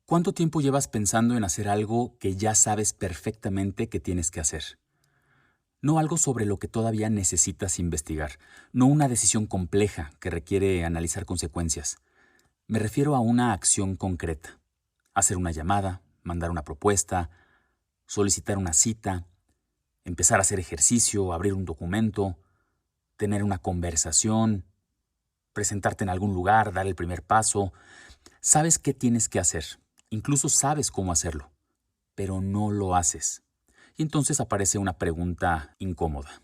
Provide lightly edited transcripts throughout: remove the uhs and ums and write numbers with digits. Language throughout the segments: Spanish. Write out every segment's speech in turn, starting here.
¿Cuánto tiempo llevas pensando en hacer algo que ya sabes perfectamente que tienes que hacer? No algo sobre lo que todavía necesitas investigar, no una decisión compleja que requiere analizar consecuencias. Me refiero a una acción concreta. Hacer una llamada, mandar una propuesta, solicitar una cita, empezar a hacer ejercicio, abrir un documento, tener una conversación, presentarte en algún lugar, dar el primer paso. Sabes qué tienes que hacer, incluso sabes cómo hacerlo, pero no lo haces. Y entonces aparece una pregunta incómoda.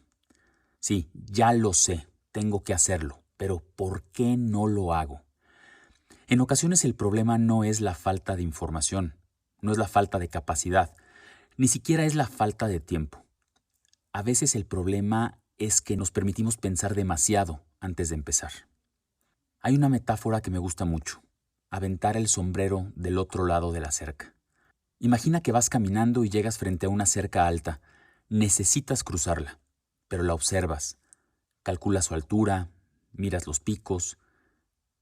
Sí, ya lo sé, tengo que hacerlo, pero ¿por qué no lo hago? En ocasiones el problema no es la falta de información, no es la falta de capacidad, ni siquiera es la falta de tiempo. A veces el problema es que nos permitimos pensar demasiado antes de empezar. Hay una metáfora que me gusta mucho: aventar el sombrero del otro lado de la cerca. Imagina que vas caminando y llegas frente a una cerca alta. Necesitas cruzarla, pero la observas, calculas su altura, miras los picos,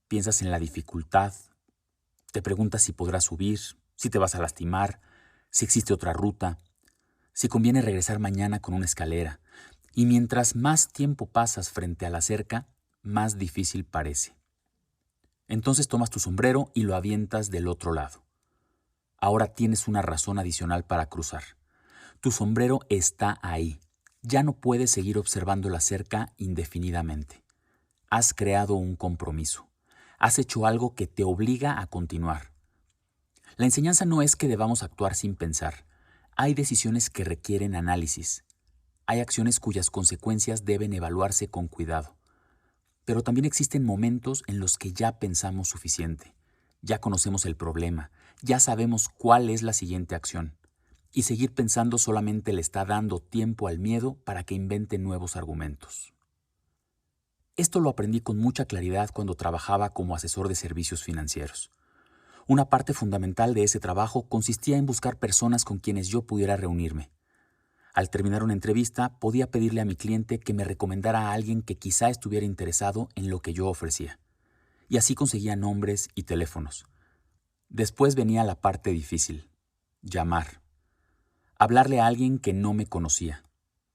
piensas en la dificultad, te preguntas si podrás subir, si te vas a lastimar, si existe otra ruta, si conviene regresar mañana con una escalera. Y mientras más tiempo pasas frente a la cerca, más difícil parece. Entonces tomas tu sombrero y lo avientas del otro lado. Ahora tienes una razón adicional para cruzar. Tu sombrero está ahí. Ya no puedes seguir observando la cerca indefinidamente. Has creado un compromiso. Has hecho algo que te obliga a continuar. La enseñanza no es que debamos actuar sin pensar. Hay decisiones que requieren análisis. Hay acciones cuyas consecuencias deben evaluarse con cuidado. Pero también existen momentos en los que ya pensamos suficiente. Ya conocemos el problema. Ya sabemos cuál es la siguiente acción. Y seguir pensando solamente le está dando tiempo al miedo para que invente nuevos argumentos. Esto lo aprendí con mucha claridad cuando trabajaba como asesor de servicios financieros. Una parte fundamental de ese trabajo consistía en buscar personas con quienes yo pudiera reunirme. Al terminar una entrevista, podía pedirle a mi cliente que me recomendara a alguien que quizá estuviera interesado en lo que yo ofrecía. Y así conseguía nombres y teléfonos. Después venía la parte difícil: llamar. Hablarle a alguien que no me conocía,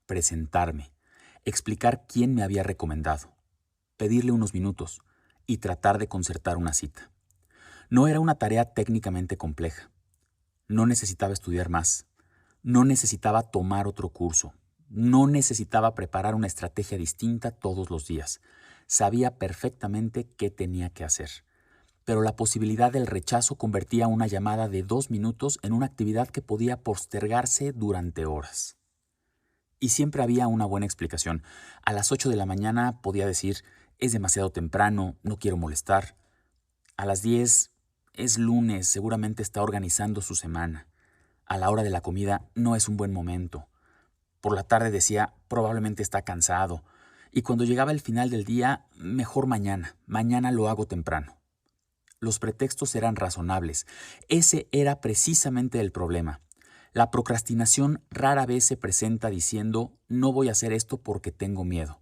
presentarme, explicar quién me había recomendado, pedirle unos minutos y tratar de concertar una cita. No era una tarea técnicamente compleja. No necesitaba estudiar más. No necesitaba tomar otro curso. No necesitaba preparar una estrategia distinta todos los días. Sabía perfectamente qué tenía que hacer. Pero la posibilidad del rechazo convertía una llamada de 2 minutos en una actividad que podía postergarse durante horas. Y siempre había una buena explicación. A las 8 de la mañana podía decir: es demasiado temprano, no quiero molestar. A las 10, es lunes, seguramente está organizando su semana. A la hora de la comida no es un buen momento. Por la tarde decía: probablemente está cansado. Y cuando llegaba el final del día: mejor mañana lo hago temprano. Los pretextos eran razonables. Ese era precisamente el problema. La procrastinación rara vez se presenta diciendo: no voy a hacer esto porque tengo miedo.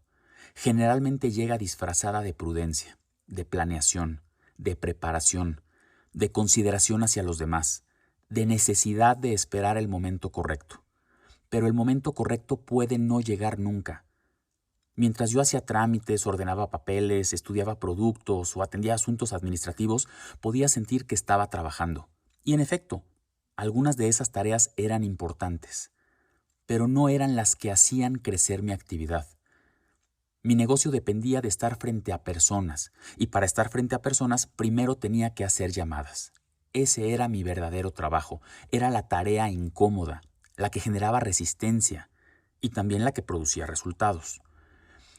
Generalmente llega disfrazada de prudencia, de planeación, de preparación, de consideración hacia los demás, de necesidad de esperar el momento correcto. Pero el momento correcto puede no llegar nunca. Mientras yo hacía trámites, ordenaba papeles, estudiaba productos o atendía asuntos administrativos, podía sentir que estaba trabajando. Y en efecto, algunas de esas tareas eran importantes, pero no eran las que hacían crecer mi actividad. Mi negocio dependía de estar frente a personas, y para estar frente a personas primero tenía que hacer llamadas. Ese era mi verdadero trabajo, era la tarea incómoda, la que generaba resistencia y también la que producía resultados.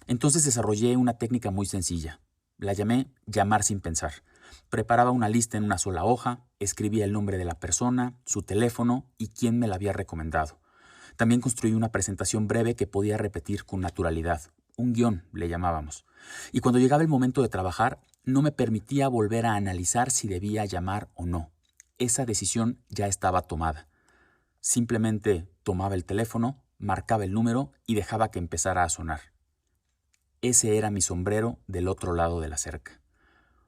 Entonces desarrollé una técnica muy sencilla. La llamé llamar sin pensar. Preparaba una lista en una sola hoja, escribía el nombre de la persona, su teléfono y quién me la había recomendado. También construí una presentación breve que podía repetir con naturalidad. Un guión, le llamábamos. Y cuando llegaba el momento de trabajar, no me permitía volver a analizar si debía llamar o no. Esa decisión ya estaba tomada. Simplemente tomaba el teléfono, marcaba el número y dejaba que empezara a sonar. Ese era mi sombrero del otro lado de la cerca.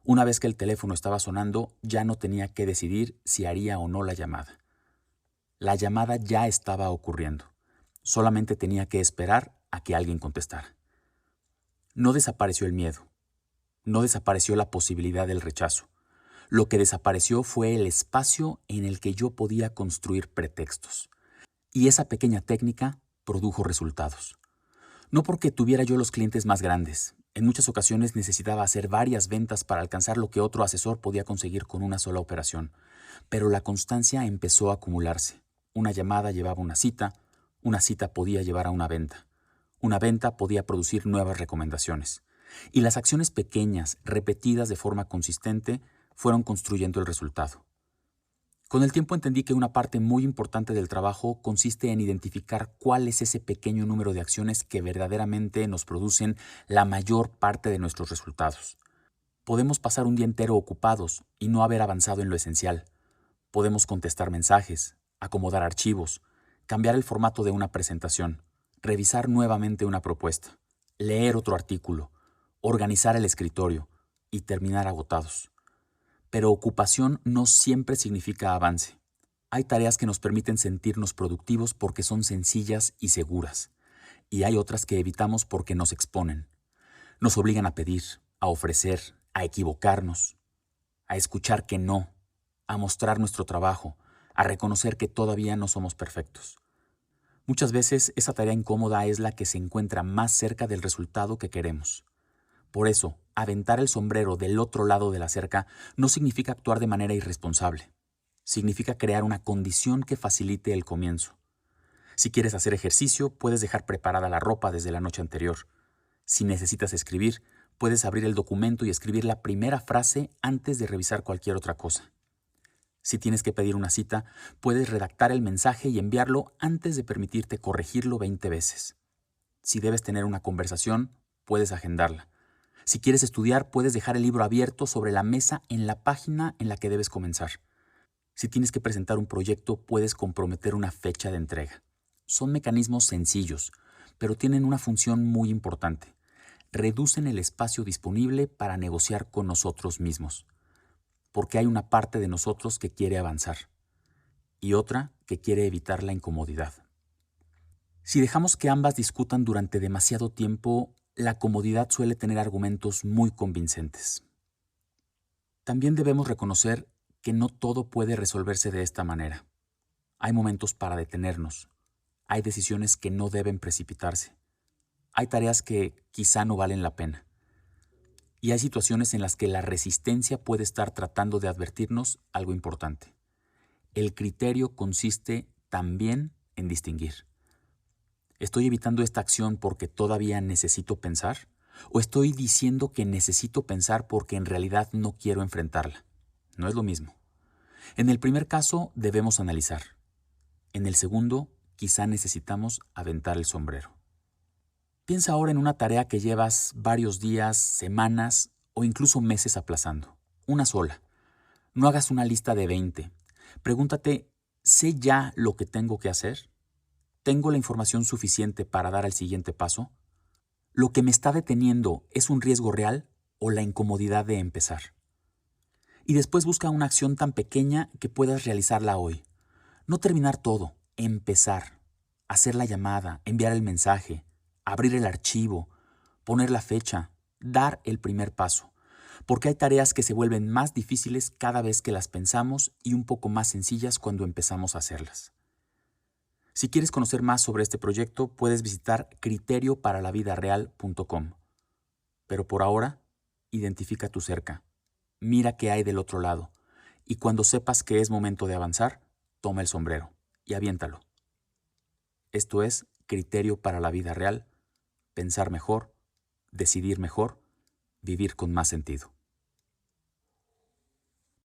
Una vez que el teléfono estaba sonando, ya no tenía que decidir si haría o no la llamada. La llamada ya estaba ocurriendo. Solamente tenía que esperar a que alguien contestara. No desapareció el miedo. No desapareció la posibilidad del rechazo. Lo que desapareció fue el espacio en el que yo podía construir pretextos. Y esa pequeña técnica produjo resultados. No porque tuviera yo los clientes más grandes. En muchas ocasiones necesitaba hacer varias ventas para alcanzar lo que otro asesor podía conseguir con una sola operación. Pero la constancia empezó a acumularse. Una llamada llevaba una cita podía llevar a una venta podía producir nuevas recomendaciones. Y las acciones pequeñas, repetidas de forma consistente, fueron construyendo el resultado. Con el tiempo entendí que una parte muy importante del trabajo consiste en identificar cuál es ese pequeño número de acciones que verdaderamente nos producen la mayor parte de nuestros resultados. Podemos pasar un día entero ocupados y no haber avanzado en lo esencial. Podemos contestar mensajes, acomodar archivos, cambiar el formato de una presentación, revisar nuevamente una propuesta, leer otro artículo, organizar el escritorio y terminar agotados. Pero ocupación no siempre significa avance. Hay tareas que nos permiten sentirnos productivos porque son sencillas y seguras, y hay otras que evitamos porque nos exponen. Nos obligan a pedir, a ofrecer, a equivocarnos, a escuchar que no, a mostrar nuestro trabajo, a reconocer que todavía no somos perfectos. Muchas veces esa tarea incómoda es la que se encuentra más cerca del resultado que queremos. Por eso, aventar el sombrero del otro lado de la cerca no significa actuar de manera irresponsable. Significa crear una condición que facilite el comienzo. Si quieres hacer ejercicio, puedes dejar preparada la ropa desde la noche anterior. Si necesitas escribir, puedes abrir el documento y escribir la primera frase antes de revisar cualquier otra cosa. Si tienes que pedir una cita, puedes redactar el mensaje y enviarlo antes de permitirte corregirlo 20 veces. Si debes tener una conversación, puedes agendarla. Si quieres estudiar, puedes dejar el libro abierto sobre la mesa en la página en la que debes comenzar. Si tienes que presentar un proyecto, puedes comprometer una fecha de entrega. Son mecanismos sencillos, pero tienen una función muy importante. Reducen el espacio disponible para negociar con nosotros mismos, porque hay una parte de nosotros que quiere avanzar y otra que quiere evitar la incomodidad. Si dejamos que ambas discutan durante demasiado tiempo, la comodidad suele tener argumentos muy convincentes. También debemos reconocer que no todo puede resolverse de esta manera. Hay momentos para detenernos. Hay decisiones que no deben precipitarse. Hay tareas que quizá no valen la pena. Y hay situaciones en las que la resistencia puede estar tratando de advertirnos algo importante. El criterio consiste también en distinguir. ¿Estoy evitando esta acción porque todavía necesito pensar? ¿O estoy diciendo que necesito pensar porque en realidad no quiero enfrentarla? No es lo mismo. En el primer caso debemos analizar. En el segundo, quizá necesitamos aventar el sombrero. Piensa ahora en una tarea que llevas varios días, semanas o incluso meses aplazando. Una sola. No hagas una lista de 20. Pregúntate, ¿sé ya lo que tengo que hacer? ¿Tengo la información suficiente para dar el siguiente paso? ¿Lo que me está deteniendo es un riesgo real o la incomodidad de empezar? Y después busca una acción tan pequeña que puedas realizarla hoy. No terminar todo, empezar. Hacer la llamada, enviar el mensaje, abrir el archivo, poner la fecha, dar el primer paso. Porque hay tareas que se vuelven más difíciles cada vez que las pensamos y un poco más sencillas cuando empezamos a hacerlas. Si quieres conocer más sobre este proyecto, puedes visitar criterioparaLaVidaReal.com. Pero por ahora, identifica tu cerca. Mira qué hay del otro lado. Y cuando sepas que es momento de avanzar, toma el sombrero y aviéntalo. Esto es Criterio para la Vida Real. Pensar mejor, decidir mejor, vivir con más sentido.